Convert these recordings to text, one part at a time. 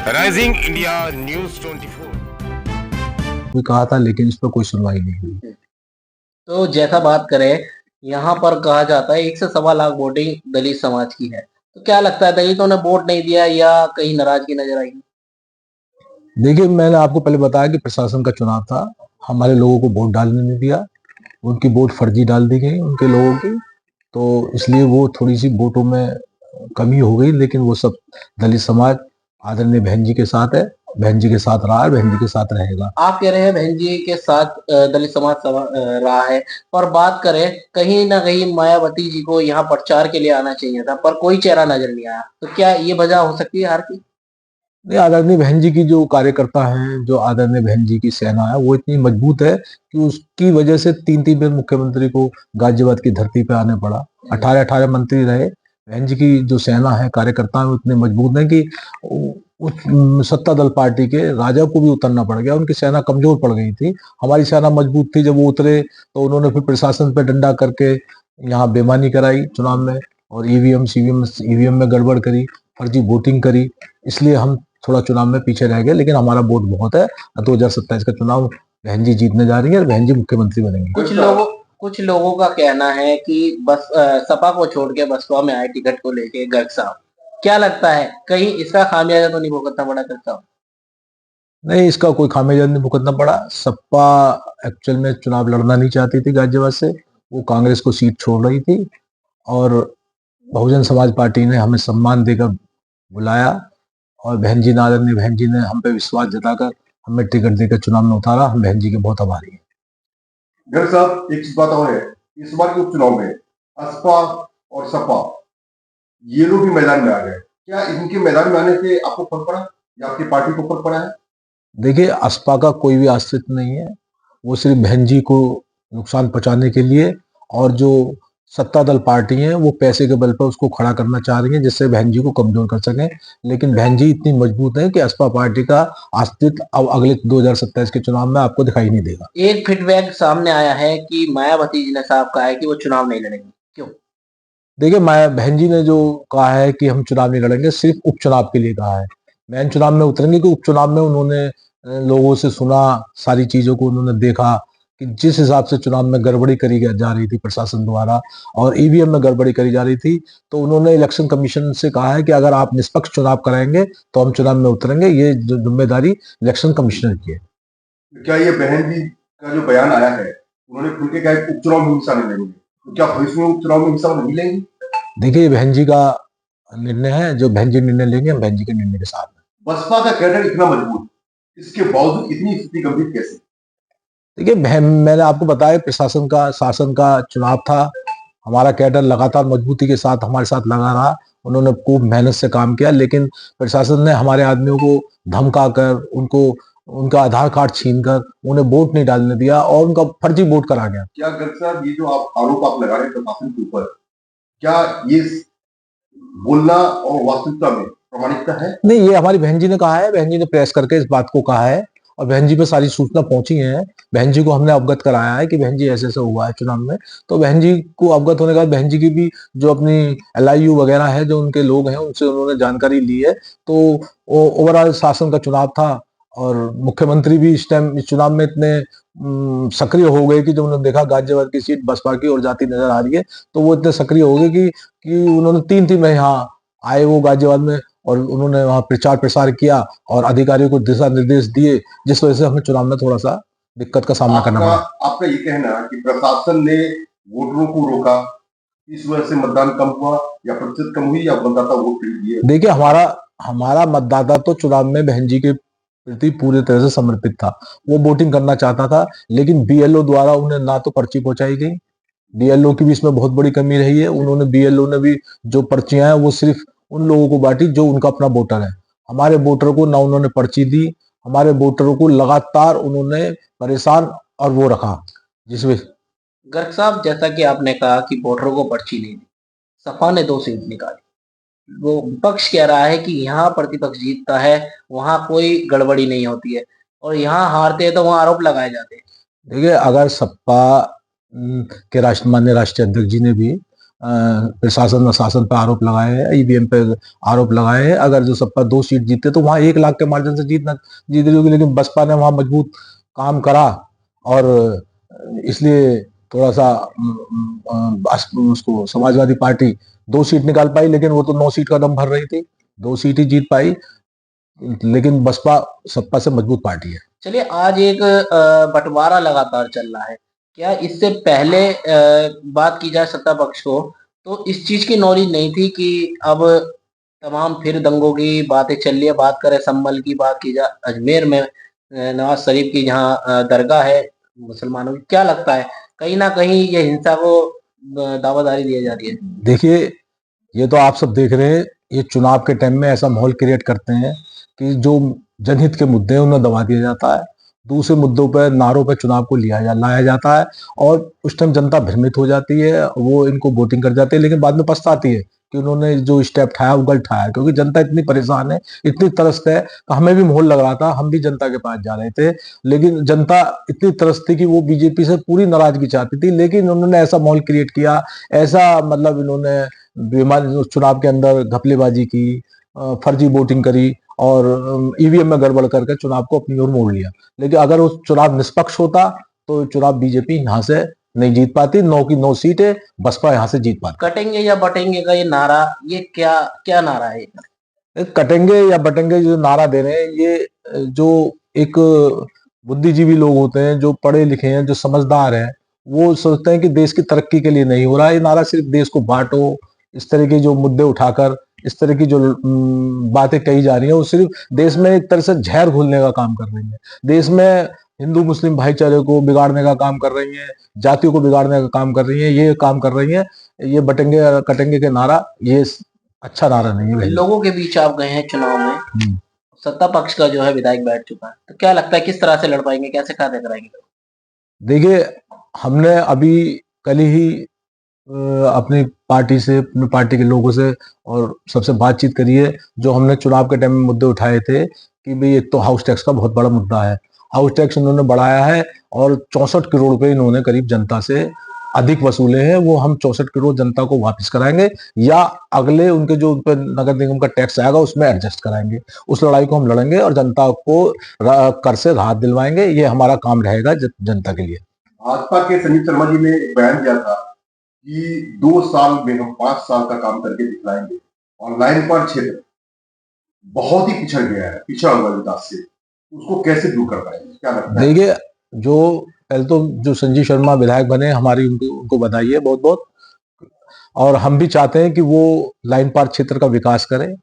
Rising India news 24 भी कहा था, लेकिन इस पर कोई सुनवाई नहीं हुई। तो जैसा बात करें, यहाँ पर कहा जाता है 1 से 1.25 लाख वोटिंग दलित समाज की है। तो क्या लगता है, दलितों ने वोट नहीं दिया या कहीं नाराजगी नजर आई? देखिए, मैंने आपको पहले बताया कि प्रशासन का चुनाव था, हमारे लोगों को वोट डालने नहीं दिया, उनकी वोट फर्जी डाल दी गई उनके लोगों की, तो इसलिए वो थोड़ी सी वोटों में कमी हो गई। लेकिन वो सब दलित समाज आदरणीय बहन जी के साथ है, बहन जी के साथ रहा है, बहन जी के साथ रहेगा। आप कह रहे हैं बहन जी के साथ दलित समाज रहा है, पर बात करें कहीं ना कहीं मायावती जी को यहाँ प्रचार के लिए आना चाहिए था, पर कोई चेहरा नजर नहीं आया। तो क्या ये वजह हो सकती है हार की? नहीं, आदरणीय बहन जी की जो कार्यकर्ता हैं, जो आदरणीय बहन जी की सेना है, वो इतनी मजबूत है कि उसकी वजह से 3-3 बार मुख्यमंत्री को गाजियाबाद की धरती पे आने पड़ा। 18-18 मंत्री रहे। बहन जी की जो सेना है, कार्यकर्ता है, वो इतने मजबूत है कि उस सत्ता दल पार्टी के राजा को भी उतरना पड़ गया। उनकी सेना कमजोर पड़ गई थी, हमारी सेना मजबूत थी। जब वो उतरे तो उन्होंने फिर प्रशासन पे डंडा करके यहाँ बेईमानी कराई चुनाव में, और ईवीएम में गड़बड़ करी, फर्जी वोटिंग करी। इसलिए हम थोड़ा चुनाव में पीछे रह गए, लेकिन हमारा वोट बहुत है। 2027 का चुनाव बहन जी जीतने जा रही है और बहन जी मुख्यमंत्री बनेंगे। कुछ लोगों का कहना है कि बस सपा को छोड़ के बसपा में आए टिकट को लेके गर्ग साहब। क्या लगता है, कहीं इसका खामियाजा तो नहीं भुगतना पड़ा गर्ग साहब? नहीं, इसका कोई खामियाजा नहीं भुगतना पड़ा। सपा एक्चुअल में चुनाव लड़ना नहीं चाहती थी गाजियाबाद से, वो कांग्रेस को सीट छोड़ रही थी, और बहुजन समाज पार्टी ने हमें सम्मान देकर बुलाया, और बहन जी आदरणीय बहन जी ने हम पे विश्वास जताकर हमें टिकट देकर चुनाव में उतारा। हम बहन जी के बहुत आभारी हैं। गर्ग साहब, एक चीज बात और है, इस बार के उपचुनाव में असपा और सपा ये लोग भी मैदान में आ गए। क्या इनके मैदान में आने से आपको फर्क पड़ा या आपकी पार्टी को फर्क पड़ा है? देखिए, असपा का कोई भी आश्रित नहीं है, वो सिर्फ बहन जी को नुकसान पहुंचाने के लिए, और जो सत्ता दल पार्टी है वो पैसे के बल पर उसको खड़ा करना चाह रही है, जिससे बहन जी को कमजोर कर सके। लेकिन बहन जी इतनी मजबूत है कि असपा पार्टी का अस्तित्व अब अगले 2027 के चुनाव में आपको दिखाई नहीं देगा। एक फीडबैक सामने आया है कि मायावती जी ने साफ कहा है कि वो चुनाव नहीं लड़ेंगे। क्यों? देखिए, मैं बहन जी ने जो कहा है कि हम चुनाव नहीं लड़ेंगे, सिर्फ उपचुनाव के लिए कहा है। मैन चुनाव में उतरेंगे कि उपचुनाव में उन्होंने लोगों से सुना, सारी चीजों को उन्होंने देखा कि जिस हिसाब से चुनाव में गड़बड़ी करी जा रही थी प्रशासन द्वारा, और ईवीएम में गड़बड़ी करी जा रही थी, तो उन्होंने इलेक्शन कमीशन से कहा है कि अगर आप निष्पक्ष चुनाव कराएंगे तो हम चुनाव में उतरेंगे। ये जो जिम्मेदारी इलेक्शन कमिश्नर की है। क्या ये बहन जी का जो बयान आया है, उन्होंने खुल के कहा है उपचुनाव में हिस्सा नहीं लेंगे, तो क्या भविष्य में उपचुनाव में हिस्सा नहीं लेंगे? देखिए, ये बहन जी का निर्णय है, जो बहन जी निर्णय लेंगे हम बहन जी के निर्णय के साथ हैं। बसपा का कैडर इतना मजबूत, इसके बावजूद इतनी स्थिति गंभीर कैसे? देखिए, मैंने आपको बताया, प्रशासन का शासन का चुनाव था, हमारा कैडर लगातार मजबूती के साथ हमारे साथ लगा रहा। उन्होंने खूब मेहनत से काम किया, लेकिन प्रशासन ने हमारे आदमियों को धमका कर, उनको उनका आधार कार्ड छीनकर उन्हें वोट नहीं डालने दिया, और उनका फर्जी वोट करा गया। क्या गर्ग साहब, ये जो आप आरोप आप लगा रहे हैं प्रशासन के ऊपर, क्या ये बोलना और वास्तविकता में प्रामाणिकता है? नहीं, ये हमारी बहन जी ने कहा है, बहन जी ने प्रेस करके इस बात को कहा है, और बहन जी पे सारी सूचना पहुंची है। बहन जी को हमने अवगत कराया है कि बहन जी ऐसे ऐसे हुआ है चुनाव में। तो बहन जी को अवगत होने के बाद बहन जी की भी जो अपनी LIU वगैरह है, जो उनके लोग हैं, उनसे उन्होंने जानकारी ली है। तो ओवरऑल शासन का चुनाव था, और मुख्यमंत्री भी इस टाइम इस चुनाव में इतने सक्रिय हो गए कि जब उन्होंने देखा गाजियाबाद की सीट बसपा की और जाती नजर आ रही है, तो वो इतने सक्रिय हो गए कि उन्होंने 3 में यहाँ आए वो गाजियाबाद में, और उन्होंने वहां प्रचार प्रसार किया और अधिकारियों को दिशा निर्देश दिए, जिस वजह से हमें चुनाव में थोड़ा सा दिक्कत का सामना करना पड़ा। आपका ये कहना कि प्रशासन ने वोटरों को रोका, इस वजह से मतदान कम हुआ या प्रतिशत कम हुई या मतदाता वोट नहीं दिए? देखिए, हमारा मतदाता तो चुनाव में बहन जी के प्रति पूरी तरह से समर्पित था। वो वोटिंग करना चाहता था, लेकिन BLO द्वारा उन्हें ना तो पर्ची पहुंचाई गई। BLO की भी इसमें बहुत बड़ी कमी रही है। उन्होंने BLO ने भी जो पर्चियां हैं वो सिर्फ उन लोगों को बांटी जो उनका अपना वोटर है। हमारे वोटर को ना उन्होंने पर्ची दी, हमारे वोटरों को लगातार उन्होंने परेशान और वो रखा, जिसमें गर्ग साहब, जैसा कि आपने कहा कि वोटरों को पर्ची नहीं दी, सपा ने 2 सीट निकाली। वो विपक्ष कह रहा है कि यहाँ प्रतिपक्ष जीतता है, वहां कोई गड़बड़ी नहीं होती है, और यहाँ हारते हैं तो वहां आरोप लगाए जाते हैं। देखिए, अगर सपा के माननीय राष्ट्रीय अध्यक्ष जी ने भी प्रशासन और शासन पर आरोप लगाए हैं, ईवीएम पे आरोप लगाए हैं। अगर जो सपा 2 सीट जीतते तो वहां 1 लाख के मार्जिन से जीत रही होगी, लेकिन बसपा ने वहां मजबूत काम करा और इसलिए थोड़ा सा उसको समाजवादी पार्टी 2 सीट निकाल पाई, लेकिन वो तो 9 सीट का दम भर रही थी, 2 सीट ही जीत पाई। लेकिन बसपा सपा से मजबूत पार्टी है। चलिए, आज एक बंटवारा लगातार चल रहा है। क्या इससे पहले बात की जाए सत्ता पक्ष को, तो इस चीज की नॉलेज नहीं थी कि अब तमाम फिर दंगों की बातें चल रही है। बात करें संभल की, बात की जाए अजमेर में नवाज शरीफ की जहाँ दरगाह है मुसलमानों की, क्या लगता है कहीं ना कहीं ये हिंसा को दावादारी दी जा रही है? देखिए, ये तो आप सब देख रहे हैं, ये चुनाव के टाइम में ऐसा माहौल क्रिएट करते हैं कि जो जनहित के मुद्दे हैं उन्हें दबा दिया जाता है, दूसरे मुद्दों पर नारों पर चुनाव को लाया जाता है और उस टाइम जनता भ्रमित हो जाती है, वो इनको वोटिंग कर जाते हैं, लेकिन बाद में पछताती है कि उन्होंने जो स्टेप उठाया वो गलत उठाया, क्योंकि जनता इतनी परेशान है, इतनी त्रस्त है कि हमें भी माहौल लग रहा था, हम भी जनता के पास जा रहे थे, लेकिन जनता इतनी त्रस्त थी कि वो बीजेपी से पूरी नाराजगी चाहती थी, लेकिन उन्होंने ऐसा माहौल क्रिएट किया, ऐसा मतलब इन्होंने चुनाव के अंदर घपलेबाजी की, फर्जी वोटिंग करी और ईवीएम में गड़बड़ करके चुनाव को अपनी ओर मोड़ लिया। लेकिन अगर वो चुनाव निष्पक्ष होता तो चुनाव बीजेपी यहाँ से नहीं जीत पाती, 9 की 9 सीटें बसपा यहाँ से जीत पाती। कटेंगे या बटेंगे का ये नारा, ये क्या क्या नारा है? कटेंगे या बटेंगे जो नारा दे रहे हैं, ये जो एक बुद्धिजीवी लोग होते हैं, जो पढ़े लिखे हैं, जो समझदार हैं, वो सोचते हैं कि देश की तरक्की के लिए नहीं हो रहा है। ये नारा सिर्फ देश को बांटो, इस तरह के जो मुद्दे उठाकर इस तरह की जो बातें कही जा रही है, वो सिर्फ देश में एक तरह से जहर घोलने का काम कर रही है। देश में हिंदू मुस्लिम भाईचारे को बिगाड़ने का काम कर रही है, जातियों को बिगाड़ने का काम कर रही है, ये काम कर रही है। ये बटेंगे कटेंगे के नारा, ये अच्छा नारा नहीं है। लोगों के बीच आप गए हैं चुनाव में, सत्ता पक्ष का जो है विधायक बैठ चुका है, तो क्या लगता है किस तरह से लड़ पाएंगे, कैसे कार्य कराएंगे? देखिए, हमने अभी कल ही अपनी पार्टी से, अपनी पार्टी के लोगों से और सबसे बातचीत करी है। जो हमने चुनाव के टाइम में मुद्दे उठाए थे कि भाई एक तो हाउस टैक्स का बहुत बड़ा मुद्दा है, हाउस टैक्स उन्होंने बढ़ाया है और 64 करोड़ रुपए इन्होंने करीब जनता से अधिक वसूले हैं, वो हम 64 करोड़ जनता को वापस कराएंगे या अगले उनके जो उन पर नगर निगम का टैक्स आएगा उसमें एडजस्ट कराएंगे। उस लड़ाई को हम लड़ेंगे और जनता को कर से राहत दिलवाएंगे, ये हमारा काम रहेगा जनता के लिए। भाजपा के संजीव शर्मा जी ने एक बयान दिया था कि 2 साल में हम 5 साल का काम करके दिखलाएंगे। ऑनलाइन पर क्षेत्र बहुत ही पिछड़ गया है, पिछड़ा हुआ विकास से, उसको कैसे दूर कर पाएंगे, क्या लगता है? देखिए, जो पहले तो जो संजीव शर्मा विधायक बने, हमारी उनको बधाई है बहुत बहुत, और हम भी चाहते हैं कि वो लाइन पार क्षेत्र का विकास करें।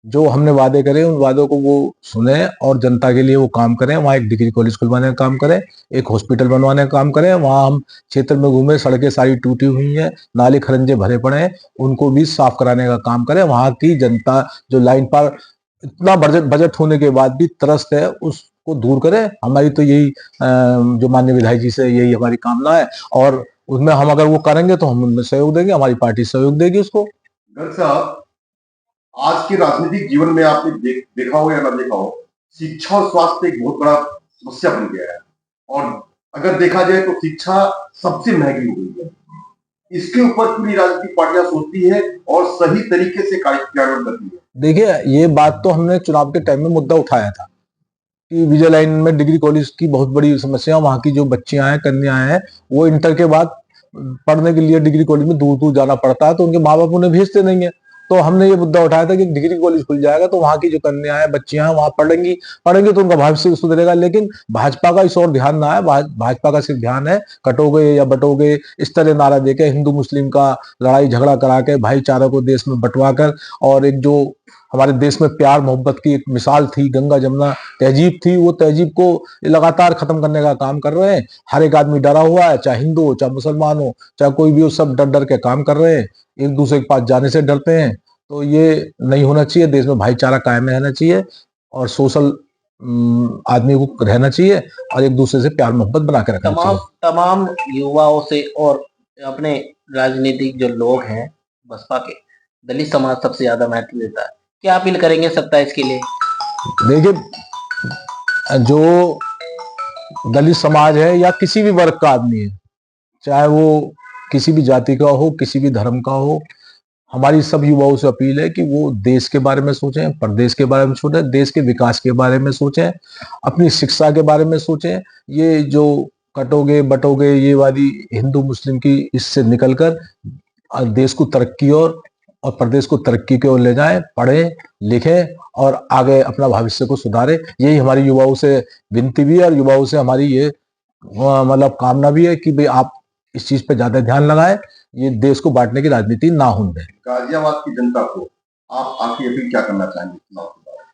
जो हमने वादे करे उन वादों को वो सुने और जनता के लिए वो काम करें। वहाँ एक डिग्री कॉलेज खुलवाने का काम करें, एक हॉस्पिटल बनवाने का काम करें। वहाँ हम क्षेत्र में घूमे, सड़कें सारी टूटी हुई हैं, नाले खरंजे भरे पड़े हैं, उनको भी साफ कराने का काम करें। वहाँ की जनता जो लाइन पार इतना बजट होने के बाद भी त्रस्त है, उसको दूर करें। हमारी तो यही जो माननीय विधायक जी से यही हमारी कामना है और उसमें हम अगर वो करेंगे तो हम उनमें सहयोग देंगे, हमारी पार्टी सहयोग देगी उसको। गर्ग साहब, आज के राजनीतिक जीवन में आपने देखा हो या ना देखा हो, शिक्षा और स्वास्थ्य एक बहुत बड़ा समस्या बन गया है और अगर देखा जाए तो शिक्षा सबसे महंगी हो गई है। इसके ऊपर पूरी राजनीतिक पार्टियां सोचती है और सही तरीके से कार्यान्वयन करती है। देखिए, ये बात तो हमने चुनाव के टाइम में मुद्दा उठाया था कि विजय लाइन में डिग्री कॉलेज की बहुत बड़ी समस्या, वहाँ की जो बच्चियां हैं, कन्याएं हैं, वो इंटर के बाद पढ़ने के लिए डिग्री कॉलेज में दूर दूर जाना पड़ता है, तो उनके माँ बाप उन्हें भेजते नहीं है। तो हमने ये मुद्दा उठाया था कि डिग्री कॉलेज खुल जाएगा तो वहाँ की जो कन्याएं, बच्चियां हैं, वहाँ पढ़ेंगी तो उनका भविष्य सुधरेगा। लेकिन भाजपा का इस और ध्यान ना है, भाजपा का सिर्फ ध्यान है कटोगे या बटोगे, इस तरह नारा देके हिंदू मुस्लिम का लड़ाई झगड़ा करा के भाईचारा को देश में बंटवा कर, और एक जो हमारे देश में प्यार मोहब्बत की एक मिसाल थी, गंगा जमुना तहजीब थी, वो तहजीब को लगातार खत्म करने का काम कर रहे हैं। हर एक आदमी डरा हुआ है, चाहे हिंदू हो, चाहे मुसलमान हो, चाहे कोई भी हो, सब डर डर के काम कर रहे हैं, एक दूसरे के पास जाने से डरते हैं। तो ये नहीं होना चाहिए, देश में भाईचारा कायम रहना चाहिए और सोशल आदमी को रहना चाहिए और एक दूसरे से प्यार मोहब्बत बना के रखना चाहिए। तमाम युवाओं से और अपने राजनीतिक जो लोग हैं बसपा के, दलित समाज सबसे ज्यादा महत्व देता है, क्या अपील करेंगे 27 के लिए? देखिए, जो दलित समाज है या किसी भी वर्ग का आदमी है, चाहे वो किसी भी जाति का हो, किसी भी धर्म का हो, हमारी सब युवाओं से अपील है कि वो देश के बारे में सोचें, प्रदेश के बारे में सोचें, देश के विकास के बारे में सोचें, अपनी शिक्षा के बारे में सोचें। ये जो कटोगे बटोगे ये वाली हिंदू मुस्लिम की इससे निकलकर देश को तरक्की और प्रदेश को तरक्की की ओर ले जाएं, पढ़ें लिखें और आगे अपना भविष्य को सुधारें। यही हमारी युवाओं से विनती भी है और युवाओं से हमारी ये मतलब कामना भी है कि भाई आप इस चीज पे ज्यादा ध्यान लगाएं, ये देश को बांटने की राजनीति ना होने दें। गाजियाबाद की जनता को आप आखिरी अपील क्या करना चाहेंगे चुनाव के बाद?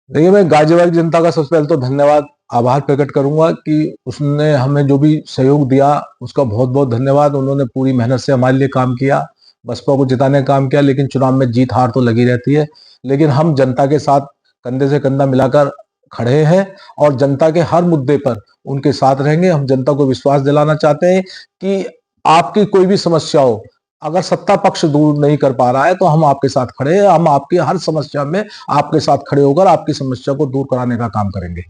देखिए, मैं गाजियाबाद की जनता का सबसे पहले तो धन्यवाद आभार प्रकट करूंगा कि उसने हमें जो भी सहयोग दिया उसका बहुत बहुत धन्यवाद। उन्होंने पूरी मेहनत से हमारे लिए काम किया, बसपा को जिताने का काम किया। लेकिन चुनाव में जीत हार तो लगी रहती है, लेकिन हम जनता के साथ कंधे से कंधा मिलाकर खड़े हैं और जनता के हर मुद्दे पर उनके साथ रहेंगे। हम जनता को विश्वास दिलाना चाहते हैं कि आपकी कोई भी समस्या हो, अगर सत्ता पक्ष दूर नहीं कर पा रहा है तो हम आपके साथ खड़े हैं। हम आपकी हर समस्या में आपके साथ खड़े होकर आपकी समस्या को दूर कराने का काम करेंगे।